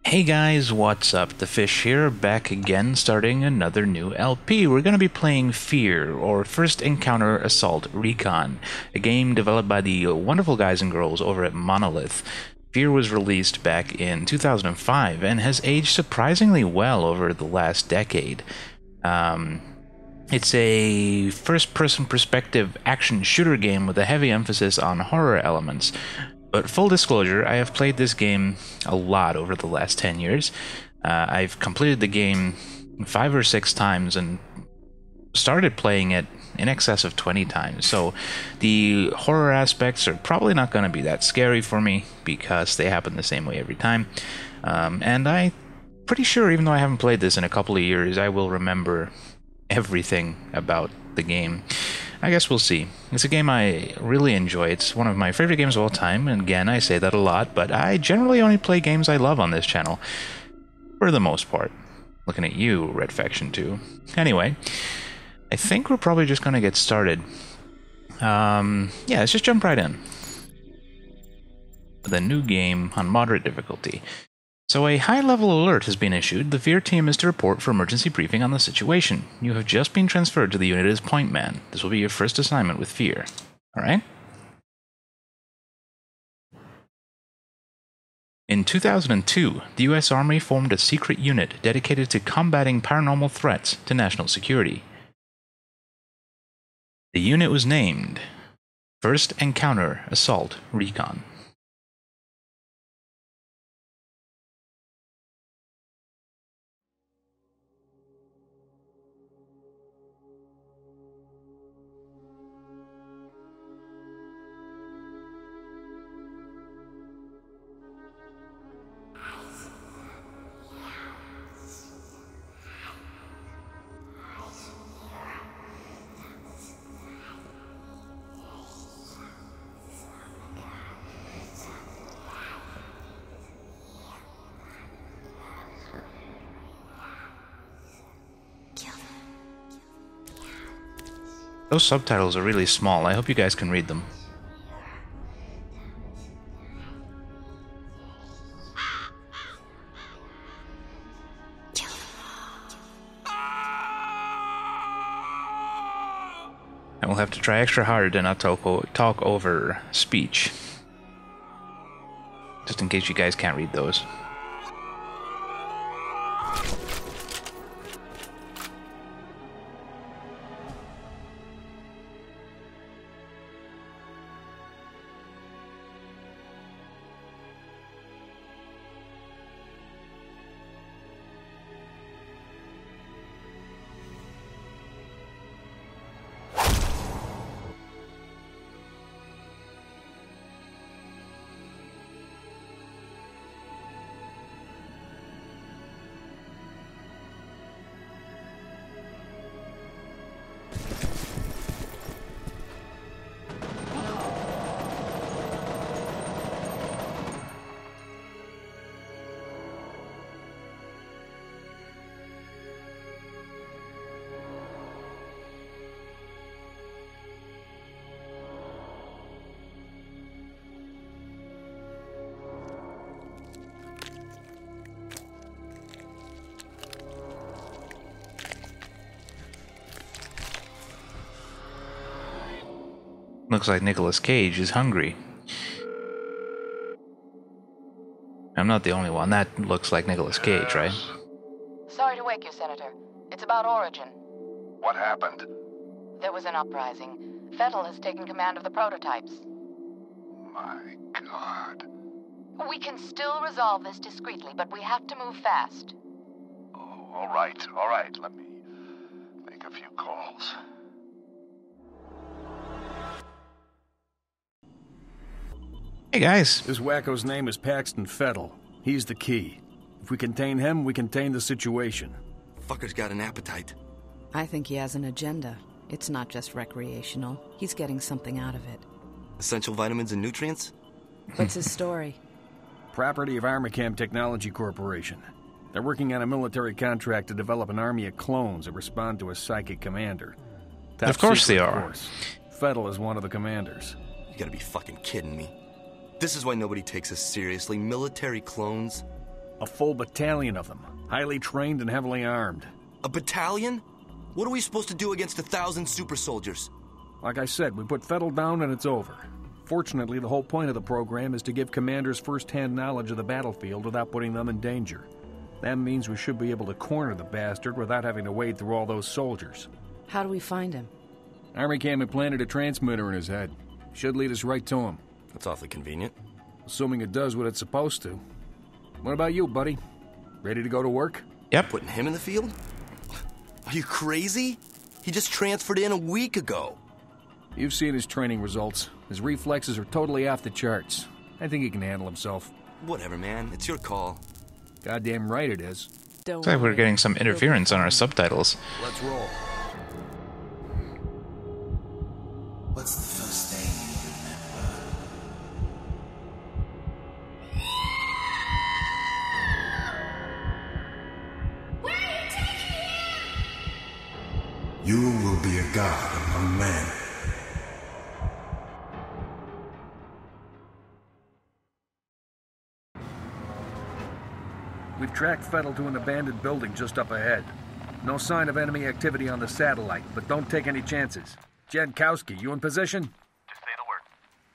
Hey guys, what's up? TheFish here, back again, starting another new LP. We're going to be playing F.E.A.R, or First Encounter Assault Recon, a game developed by the wonderful guys and girls over at Monolith. F.E.A.R was released back in 2005 and has aged surprisingly well over the last decade. It's a first-person perspective action shooter game with a heavy emphasis on horror elements. But full disclosure, I have played this game a lot over the last 10 years. I've completed the game 5 or 6 times and started playing it in excess of 20 times. So the horror aspects are probably not going to be that scary for me because they happen the same way every time. And I'm pretty sure, even though I haven't played this in a couple of years, I will remember everything about the game. I guess we'll see. It's a game I really enjoy. It's one of my favorite games of all time, and again, I say that a lot, but I generally only play games I love on this channel, for the most part. Looking at you, Red Faction 2. Anyway, I think we're probably just going to get started. Yeah, let's just jump right in. The new game on moderate difficulty. So a high-level alert has been issued. The F.E.A.R team is to report for emergency briefing on the situation. You have just been transferred to the unit as point man. This will be your first assignment with F.E.A.R. Alright? In 2002, the U.S. Army formed a secret unit dedicated to combating paranormal threats to national security. The unit was named First Encounter Assault Recon. Those subtitles are really small. I hope you guys can read them. I will have to try extra hard to not talk over speech. Just in case you guys can't read those. Looks like Nicolas Cage is hungry. I'm not the only one. That looks like Nicolas Cage, right? Sorry to wake you, Senator. It's about Origin. What happened? There was an uprising. F.E.A.R has taken command of the prototypes. My God. We can still resolve this discreetly, but we have to move fast. Oh, all right. Let me make a few calls. Hey guys. This wacko's name is Paxton Fettel. He's the key. If we contain him, we contain the situation. Fucker's got an appetite. I think he has an agenda. It's not just recreational. He's getting something out of it. Essential vitamins and nutrients? What's his story? Property of Armicam Technology Corporation. They're working on a military contract to develop an army of clones that respond to a psychic commander. Top Of course secret, they of are. course. Fettel is one of the commanders. You gotta be fucking kidding me. This is why nobody takes us seriously. Military clones? A full battalion of them, highly trained and heavily armed. A battalion? What are we supposed to do against 1,000 super soldiers? Like I said, we put Fettel down and it's over. Fortunately, the whole point of the program is to give commanders first-hand knowledge of the battlefield without putting them in danger. That means we should be able to corner the bastard without having to wade through all those soldiers. How do we find him? Army Cam implanted a transmitter in his head. Should lead us right to him. That's awfully convenient. Assuming it does what it's supposed to. What about you, buddy? Ready to go to work? Yep. Putting him in the field? Are you crazy? He just transferred in a week ago. You've seen his training results. His reflexes are totally off the charts. I think he can handle himself. Whatever, man. It's your call. Goddamn right it is. Don't Looks like we're worry. getting some interference on our subtitles. Let's roll. What's the first thing you remember? You will be a god among men. We've tracked Fettel to an abandoned building just up ahead. No sign of enemy activity on the satellite, but don't take any chances. Jankowski, you in position? Just say the word.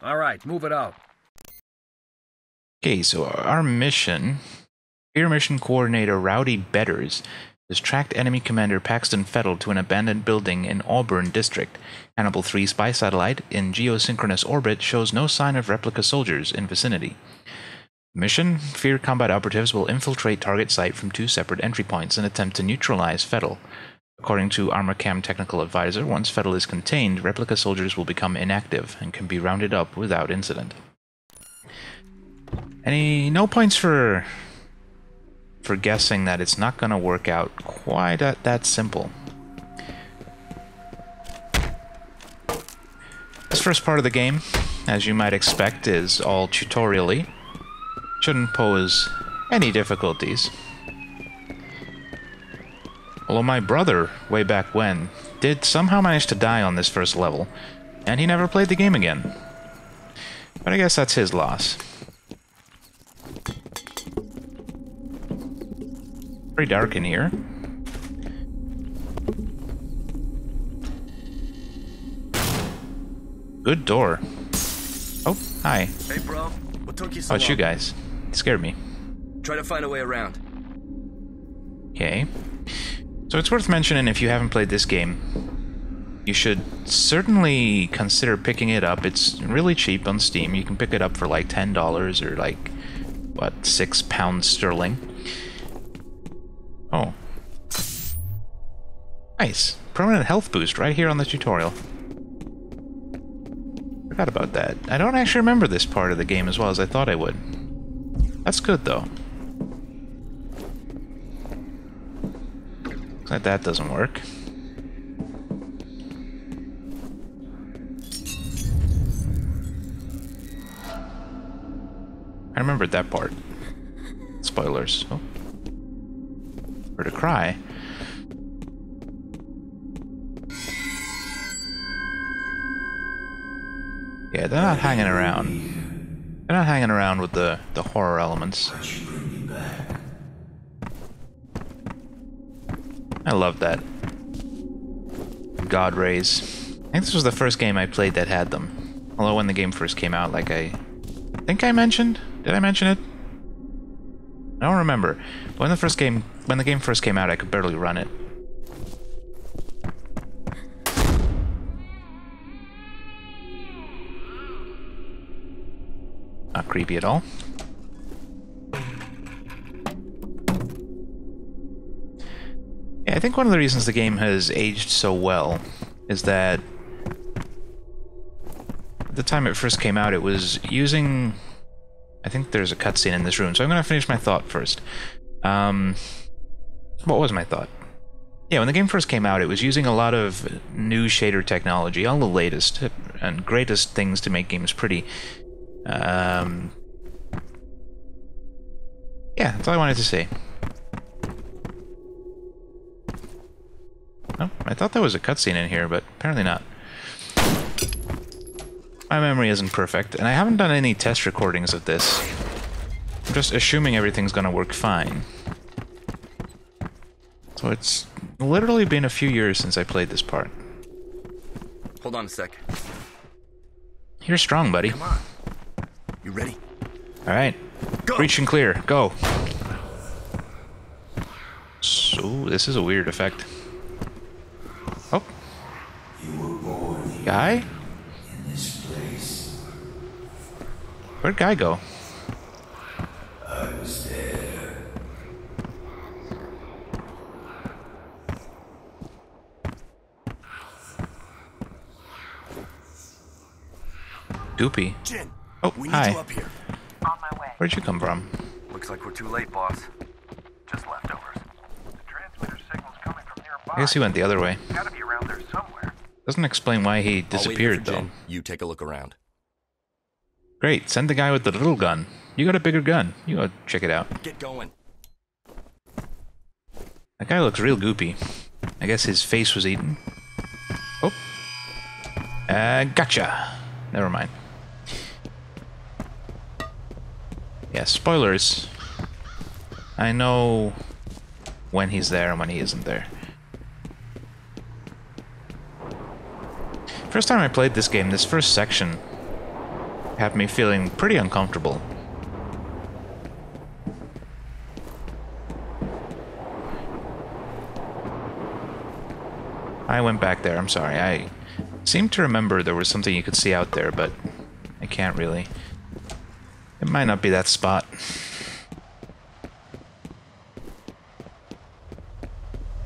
All right, move it out. Okay, so our mission... F.E.A.R. mission coordinator Rowdy Betters has tracked enemy commander Paxton Fettel to an abandoned building in Auburn District. Hannibal 3 spy satellite in geosynchronous orbit shows no sign of replica soldiers in vicinity. Mission: F.E.A.R. combat operatives will infiltrate target site from 2 separate entry points and attempt to neutralize Fettel. According to ArmorCam technical advisor, once Fettel is contained, replica soldiers will become inactive and can be rounded up without incident. No points for guessing that it's not going to work out quite that simple. This first part of the game, as you might expect, is all tutorial-y. Shouldn't pose any difficulties. Although my brother, way back when, did somehow manage to die on this first level, and he never played the game again. But I guess that's his loss. Pretty dark in here. Good door. Oh, hi. Hey, bro. What took you so How about you long? guys? It scared me. Try to find a way around. Okay. So it's worth mentioning, if you haven't played this game, you should certainly consider picking it up. It's really cheap on Steam. You can pick it up for like $10 or like, what, £6 sterling. Oh. Nice. Permanent health boost right here on the tutorial. Forgot about that. I don't actually remember this part of the game as well as I thought I would. That's good, though. Looks like that doesn't work. I remembered that part. Spoilers. Oh. Heard a cry. Yeah, they're not hanging around. They're not hanging around with the horror elements. I love that. God rays. I think this was the first game I played that had them. Although when the game first came out, like I think I mentioned? Did I mention it? I don't remember. But when the game first came out, I could barely run it. Not creepy at all. Yeah, I think one of the reasons the game has aged so well is that at the time it first came out, it was using... I think there's a cutscene in this room, so I'm going to finish my thought first. What was my thought? Yeah, when the game first came out, it was using a lot of new shader technology, all the latest and greatest things to make games pretty. Yeah, that's all I wanted to say. Oh, I thought there was a cutscene in here, but apparently not. My memory isn't perfect, and I haven't done any test recordings of this. I'm just assuming everything's gonna work fine. So it's literally been a few years since I played this part. Hold on a sec. You're strong, buddy. Come on. You ready? Alright. Breach and clear. Go. So, this is a weird effect. Oh. Guy? Where'd Guy go? I was there. Doopy. Jin, Oh, we need hi. you up here. On my way. Where'd you come from? Looks like we're too late, boss. Just leftovers. The transmitter signal's coming from nearby. I guess he went the other way. Gotta be around there somewhere. Doesn't explain why he I'll wait here disappeared, for though. Jin. You take a look around. Great, send the guy with the little gun. You got a bigger gun. You go check it out. Get going. That guy looks real goopy. I guess his face was eaten. Oh. Gotcha. Never mind. Yeah, spoilers. I know when he's there and when he isn't there. First time I played this game, this first section had me feeling pretty uncomfortable. I went back there, I'm sorry. I seem to remember there was something you could see out there, but I can't really. It might not be that spot.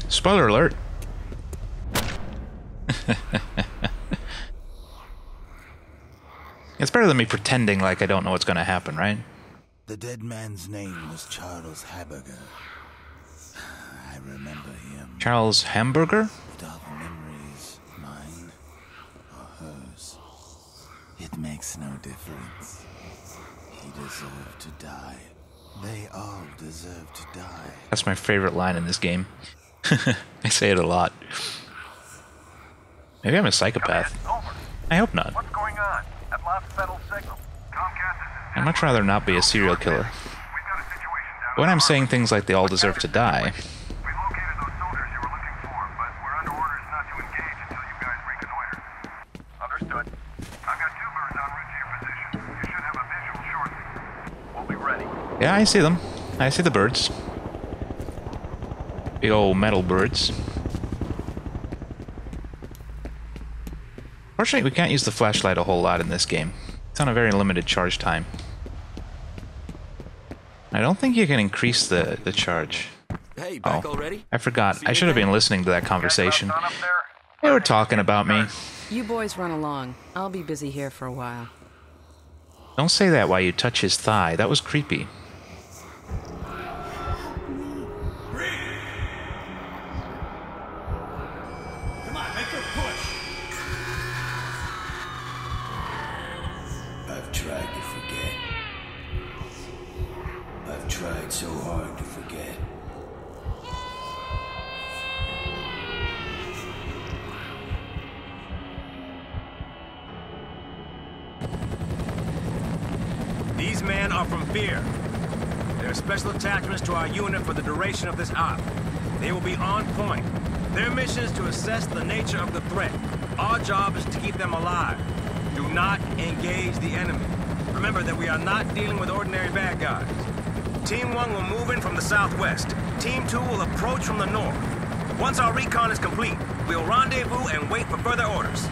Spoiler alert! It's better than me pretending like I don't know what's gonna happen, right? The dead man's name was Charles Hamburger. I remember him. Charles Hamburger? But are the memories mine or hers? It makes no difference. He deserved to die. They all deserve to die. That's my favorite line in this game. I say it a lot. Maybe I'm a psychopath. Over. I hope not. What's going on? I've lost Federal signal. Comcast is I'd much rather not be a serial killer. We've got a situation down But when I'm saying things like they all deserve to die, We located those soldiers you were looking for, but we're under orders not to engage until you guys reconnoiter. Understood. I've got 2 birds en route to your position. You should have a visual shortly. We'll be ready. yeah, I see them. I see the birds. Big old metal birds. Fortunately, we can't use the flashlight a whole lot in this game. It's on a very limited charge time. I don't think you can increase the charge. Hey, back Oh, already? I forgot. See I you should have been then. listening to that conversation. Sun up there? They were talking about me. You boys run along. I'll be busy here for a while. Don't say that while you touch his thigh. That was creepy. Come on, make a push. I've tried to forget. I've tried so hard to forget. These men are from F.E.A.R. They're special attachments to our unit for the duration of this op. They will be on point. Their mission is to assess the nature of the threat. Our job is to keep them alive. Do not engage the enemy. Remember that we are not dealing with ordinary bad guys. Team 1 will move in from the southwest. Team 2 will approach from the north. Once our recon is complete, we'll rendezvous and wait for further orders.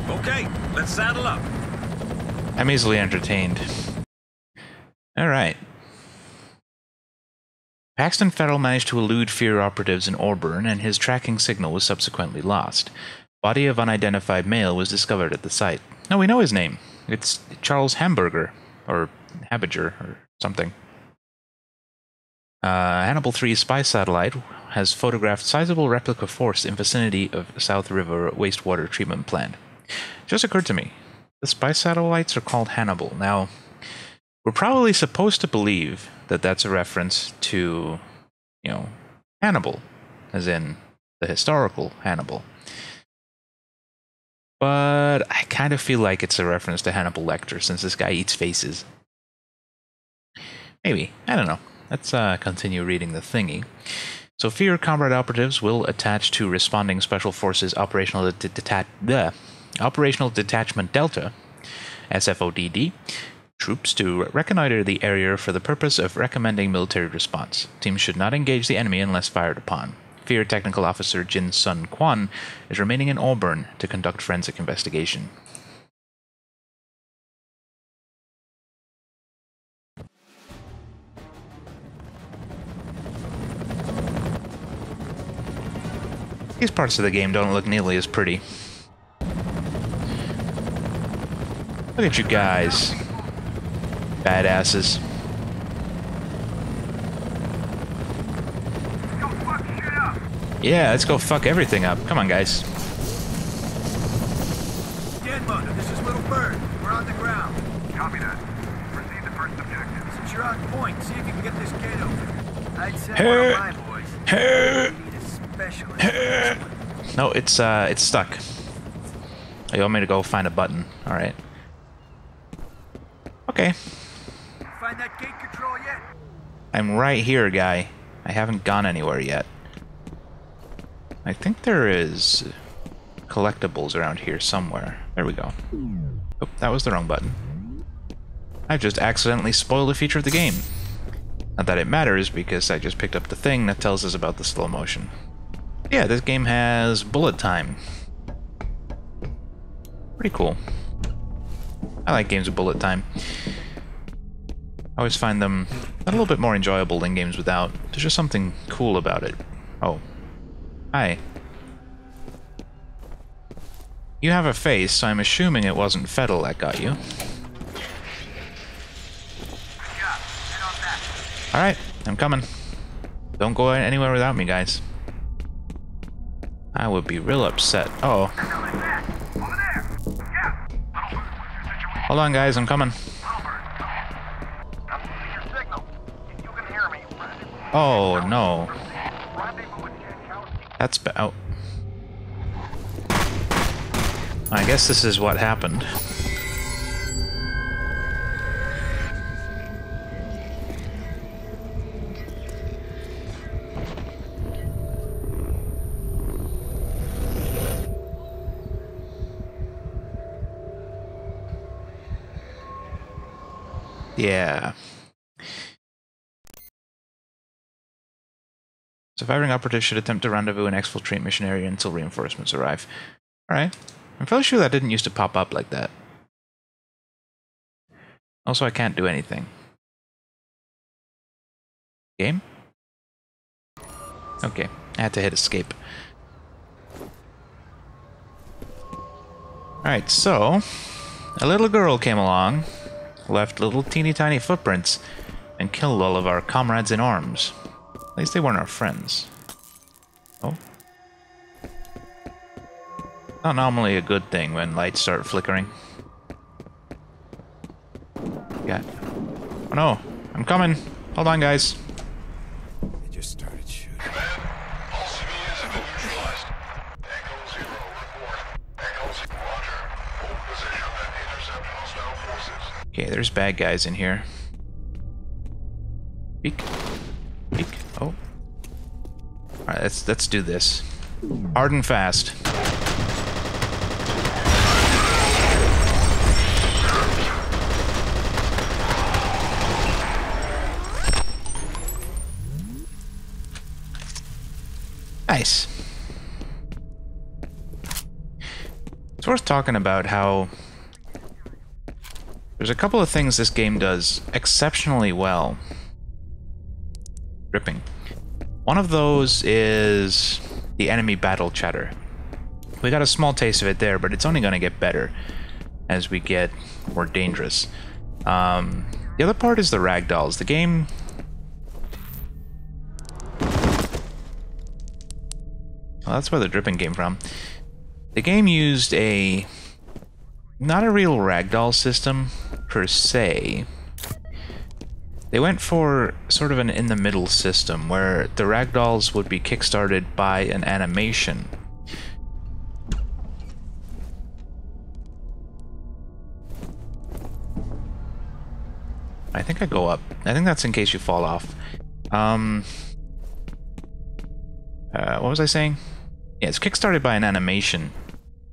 Okay, let's saddle up. I'm easily entertained. Alright. Paxton Fettel managed to elude F.E.A.R. operatives in Auburn, and his tracking signal was subsequently lost. Body of unidentified male was discovered at the site. No, we know his name. It's Charles Hamburger, or Habiger, or something. Hannibal 3's spy satellite has photographed sizable replica force in vicinity of South River wastewater treatment plant. Just occurred to me, the spy satellites are called Hannibal. Now, we're probably supposed to believe that that's a reference to, you know, Hannibal, as in the historical Hannibal. But I kind of feel like it's a reference to Hannibal Lecter, since this guy eats faces. Maybe. I don't know. Let's continue reading the thingy. So F.E.A.R. combat operatives will attach to responding Special Forces Operational Detachment Delta, SFODD, troops to reconnoiter the area for the purpose of recommending military response. Teams should not engage the enemy unless fired upon. F.E.A.R. Technical Officer Jin Sun Kwan is remaining in Auburn to conduct forensic investigation. These parts of the game don't look nearly as pretty. Look at you guys. Badasses. Yeah, let's go fuck everything up. Come on, guys. Denmother, this is Little Bird. We're on the ground. Copy that. Proceed to first objective. Since you're on point, see if you can get this gate open. I'd send Hey. one of my boys. We need a specialist. No, it's stuck. Oh, you want me to go find a button? Alright. Okay. Find that gate control yet? I'm right here, guy. I haven't gone anywhere yet. I think there is collectibles around here somewhere. There we go. Oh, that was the wrong button. I've just accidentally spoiled a feature of the game. Not that it matters, because I just picked up the thing that tells us about the slow motion. Yeah, this game has bullet time. Pretty cool. I like games with bullet time. I always find them a little bit more enjoyable than games without. There's just something cool about it. Oh. Hi. You have a face, so I'm assuming it wasn't Fettel that got you. Alright, I'm coming. Don't go anywhere without me, guys. I would be real upset. Oh. Hold on, guys, I'm coming. Oh, no. That's oh. I guess this is what happened. Yeah. Surviving operatives should attempt to rendezvous and exfiltrate mission area until reinforcements arrive. Alright. I'm fairly sure that didn't used to pop up like that. Also, I can't do anything. Game? Okay. I had to hit escape. Alright, so... a little girl came along, left little teeny tiny footprints, and killed all of our comrades in arms. At least they weren't our friends. Oh. Not normally a good thing when lights start flickering. Yeah. Oh no, I'm coming. Hold on, guys. They just started shooting. All civilians have been neutralized. Echo 0, report. Echo 0, roger. Hold position and intercept hostile forces. Okay, there's bad guys in here. Peek. Peek. Oh. Alright, let's do this. Hard and fast. Nice. It's worth talking about how there's a couple of things this game does exceptionally well. Ripping. One of those is the enemy battle chatter. We got a small taste of it there, but it's only going to get better as we get more dangerous. The other part is the ragdolls. The game... well, that's where the dripping came from. The game used a... not a real ragdoll system, per se. They went for sort of an in-the-middle system, where the ragdolls would be kickstarted by an animation. I think I go up. I think that's in case you fall off. What was I saying? Yeah, it's kickstarted by an animation,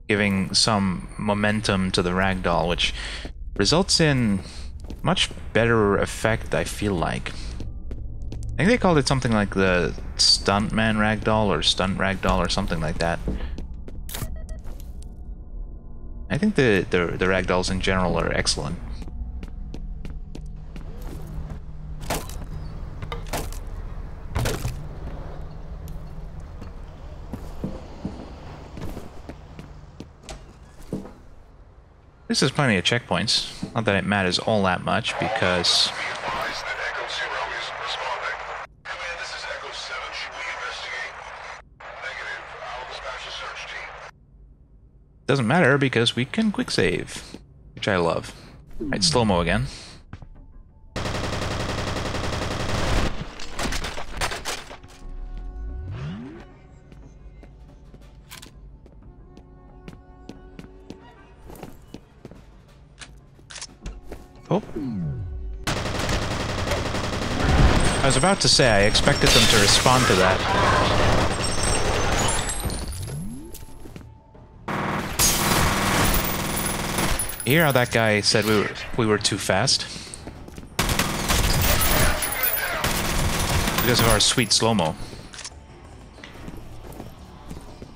giving some momentum to the ragdoll, which results in much better effect, I feel like. I think they called it something like the Stuntman Ragdoll or Stunt Ragdoll or something like that. I think the ragdolls in general are excellent. This is plenty of checkpoints. Not that it matters all that much because... Doesn't matter because we can quick save, which I love. Right, slow-mo again. Oh. I was about to say I expected them to respond to that. You hear how that guy said we were too fast? Because of our sweet slow-mo.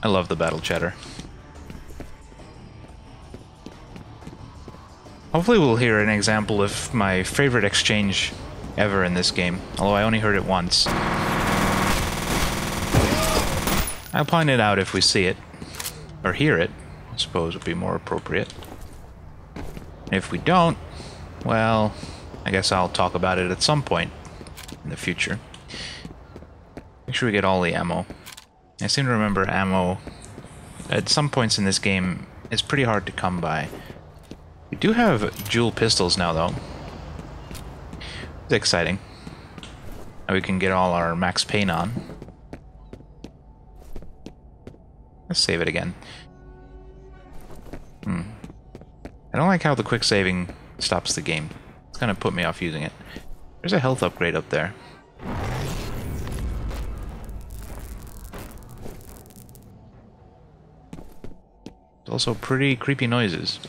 I love the battle chatter. Hopefully we'll hear an example of my favorite exchange ever in this game, although I only heard it once. I'll point it out if we see it, or hear it, I suppose would be more appropriate. If we don't, well, I guess I'll talk about it at some point in the future. Make sure we get all the ammo. I seem to remember ammo at some points in this game is pretty hard to come by. We do have dual pistols now, though. It's exciting. Now we can get all our max pain on. Let's save it again. I don't like how the quick saving stops the game. It's gonna put me off using it. There's a health upgrade up there. There's also pretty creepy noises.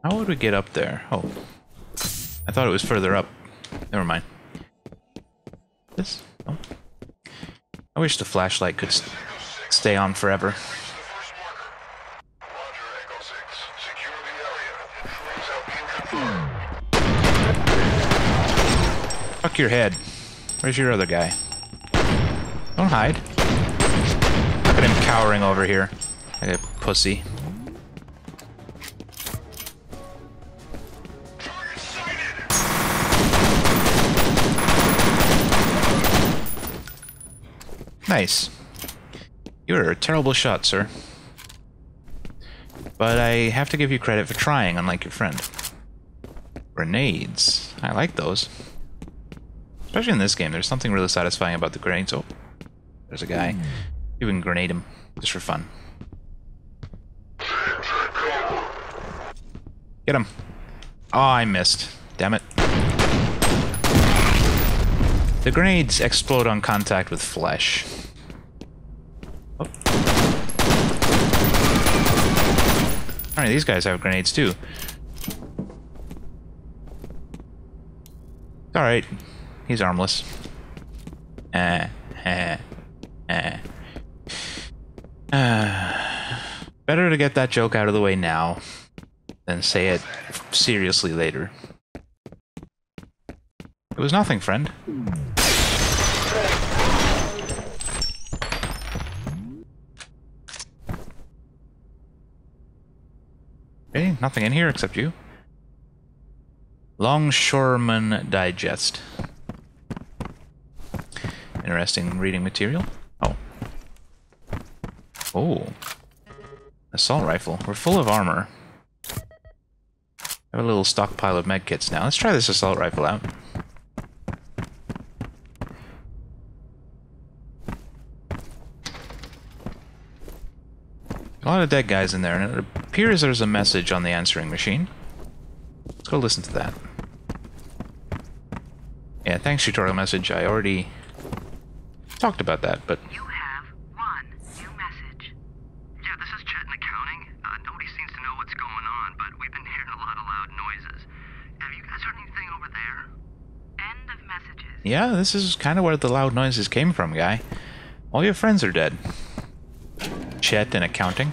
How would we get up there? Oh. I thought it was further up. Never mind. This? Oh. I wish the flashlight could stay on forever. Fuck your head. Where's your other guy? Don't hide. Look at him cowering over here. Like a pussy. Nice. You're a terrible shot, sir. But I have to give you credit for trying, unlike your friend. Grenades. I like those. Especially in this game, there's something really satisfying about the grenades. Oh, there's a guy. You can grenade him, just for fun. Get him. Oh, I missed. Damn it. The grenades explode on contact with flesh. Oh. Alright, these guys have grenades too. Alright. He's armless. Better to get that joke out of the way now than say it seriously later. It was nothing, friend. Okay, nothing in here except you. Longshoreman Digest. Interesting reading material. Oh. Oh. Assault rifle. We're full of armor. I have a little stockpile of medkits now. Let's try this assault rifle out. A lot of dead guys in there, and it appears there's a message on the answering machine. Let's go listen to that. Yeah, thanks, tutorial message. I already talked about that, but... You have one new message. Yeah, this is Chet in accounting. Nobody seems to know what's going on, but we've been hearing a lot of loud noises. Have you guys heard anything over there? End of messages. Yeah, this is kind of where the loud noises came from, guy. All your friends are dead. Chet in accounting.